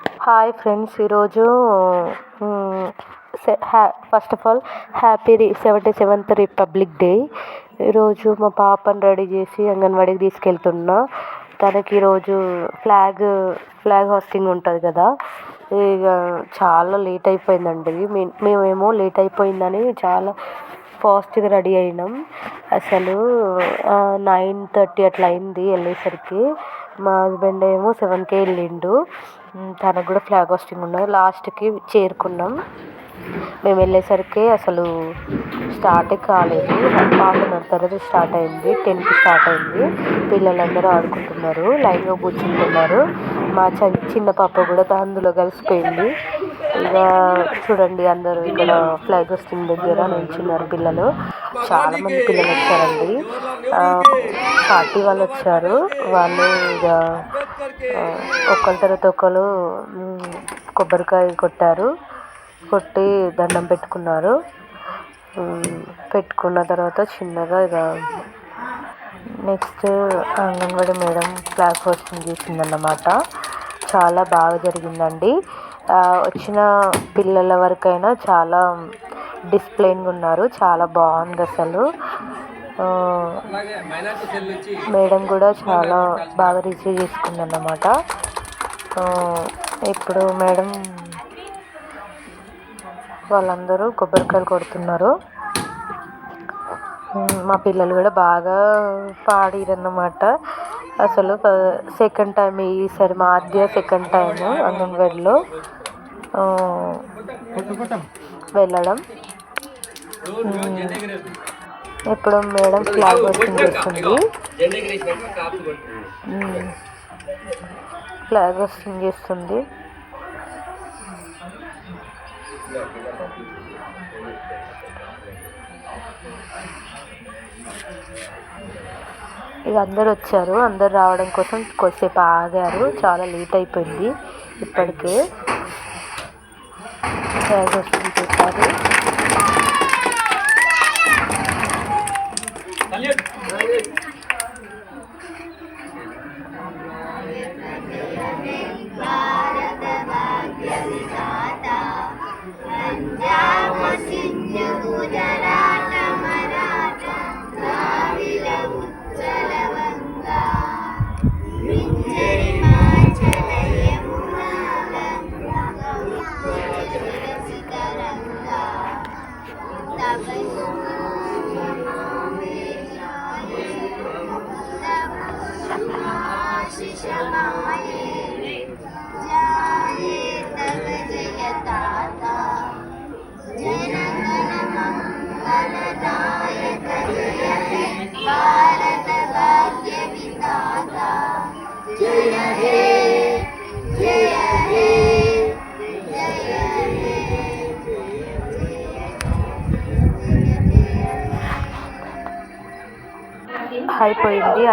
Hi friends, ఈరోజు first of all happy 77th republic day. ఈరోజు మా పాపని రెడీ చేసి అంగన్వాడీకి తీసుకెళ్తున్నా. తనకి ఈరోజు ఫ్లాగ్ హోస్టింగ్ ఉంటుంది కదా, ఇక చాలా లేట్ అయిపోయిందండి. మేమేమో లేట్ అయిపోయిందని చాలా ఫాస్ట్గా రెడీ అయినాం. అసలు 9:30 అట్లా అయింది వెళ్ళేసరికి. మా హస్బెండ్ ఏమో 7కే వెళ్ళిండు. తనకు కూడా ఫ్లాగ్ హోస్టింగ్ ఉన్నది. లాస్ట్కి చేరుకున్నాం. మేము వెళ్ళేసరికి అసలు స్టార్టే కాలేదు. హాఫ్ అన్ అవర్ తర్వాత స్టార్ట్ అయింది. 10కి స్టార్ట్ అయింది. పిల్లలందరూ ఆడుకుంటున్నారు, లైన్గా కూర్చుంటున్నారు. మా చిన్న పాప కూడా అందులో కలిసిపోయింది. ఇక చూడండి, అందరూ ఇక్కడ ఫ్లాగ్ హోస్టింగ్ దగ్గర నిల్చున్నారు పిల్లలు. చాలామంది పిల్లలు వచ్చారండి. పార్టీ వాళ్ళు వచ్చారు. వాళ్ళు ఇక ఒకరి తర్వాత ఒకరు కొబ్బరికాయ కొట్టారు. కొట్టి దండం పెట్టుకున్నారు. పెట్టుకున్న తర్వాత చిన్నగా ఇక next anganwadi madam flag hoisting చేసిందన్నమాట. చాలా బాగా జరిగిందండి. వచ్చిన పిల్లల వరకైనా చాలా డిసిప్లైన్గా ఉన్నారు. చాలా బాగుంది అసలు. మేడం కూడా చాలా బాగా రిసీవ్ చేసుకుందన్నమాట. ఇప్పుడు మేడం వాళ్ళందరూ కొబ్బరికాయలు కొడుతున్నారు. మా పిల్లలు కూడా బాగా పాడిరన్నమాట. అసలు సెకండ్ టైం, ఈసారి మా ఆద్య సెకండ్ టైం అంగన్వాడీలో వెళ్ళడం. ఇప్పుడు మేడం ఫ్లాగ్ హోస్టింగ్ చేస్తుంది. ఫ్లాగ్ హోస్టింగ్ చేస్తుంది. ఇక అందరు వచ్చారు. అందరు రావడం కోసం కొద్దిసేపు ఆగారు. చాలా లేట్ అయిపోయింది. ఇప్పటికే ఫ్లాగ్ హోస్టింగ్ చేశారు.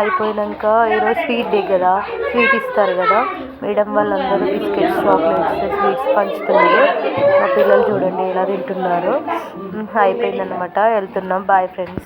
అయిపోయినాక ఈరోజు స్వీట్ డే కదా, స్వీట్ ఇస్తారు కదా. మేడం వాళ్ళందరూ బిస్కెట్స్, చాక్లెట్స్, స్వీట్స్ పంచుతున్నారు. మా పిల్లలు చూడండి ఎలా తింటున్నారు. అయిపోయిందన్నమాట. వెళ్తున్నాం. Bye friends.